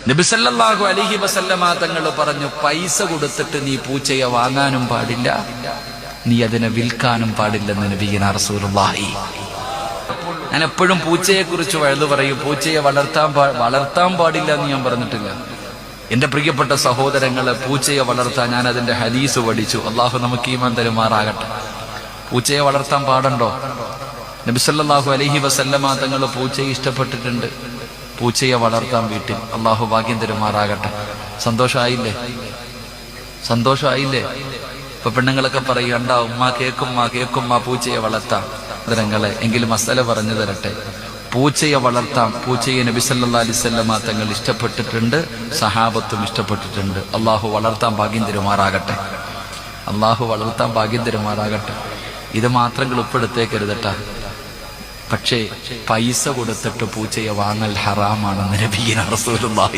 നബി സല്ലല്ലാഹു അലൈഹി വസല്ലമ തങ്ങൾ പറഞ്ഞു, പൈസ കൊടുത്തിട്ട് നീ പൂച്ചയെ വാങ്ങാനും പാടില്ല, നീ അതിനെ വിൽക്കാനും പാടില്ലെന്ന് നബിയിന റസൂലുള്ളാഹി. ഞാൻ എപ്പോഴും പൂച്ചയെ കുറിച്ച് വഴുതു പറയും. പൂച്ചയെ വളർത്താൻ പാടില്ല എന്ന് ഞാൻ പറഞ്ഞിട്ടില്ല. എന്റെ പ്രിയപ്പെട്ട സഹോദരങ്ങളെ, പൂച്ചയെ വളർത്താൻ ഞാൻ അതിന്റെ ഹദീസ് പഠിച്ചു. അള്ളാഹു നമുക്ക് ഈമാൻ തരുമാറാകട്ടെ. പൂച്ചയെ വളർത്താൻ പാടുണ്ടോ? നബി സല്ലല്ലാഹു അലൈഹി വസല്ലമ തങ്ങൾ പൂച്ചയെ ഇഷ്ടപ്പെട്ടിട്ടുണ്ട്. പൂച്ചയെ വളർത്താൻ വീട്ടിൽ. അള്ളാഹു ഭാഗ്യം തരുമാറാകട്ടെ. സന്തോഷമായില്ലേ? സന്തോഷമായില്ലേ? ഇപ്പൊ പെണ്ണുങ്ങളൊക്കെ പറയണ്ട, ഉമ്മ കേക്കുമ്മ പൂച്ചയെ വളർത്താം. സഹോദരങ്ങളെ, എങ്കിലും മസല പറഞ്ഞു തരട്ടെ. പൂച്ചയെ വളർത്താം. പൂച്ചയെ നബി സല്ലല്ലാഹു അലൈഹി വസല്ലമ തങ്ങൾ ഇഷ്ടപ്പെട്ടിട്ടുണ്ട്, സഹാബത്തും ഇഷ്ടപ്പെട്ടിട്ടുണ്ട്. അള്ളാഹു വളർത്താൻ ഭാഗ്യം തരുമാറാകട്ടെ. അള്ളാഹു വളർത്താൻ ഭാഗ്യം തരുമാറാകട്ടെ. ഇത് മാത്രം ഉൾപ്പെടുത്തേക്കരുതട്ടാ. പക്ഷേ പൈസ കൊടുത്തിട്ട് പൂച്ചയെ വാങ്ങൽ ഹറാമാണെന്ന് നബിയിന റസൂലുള്ളാഹി.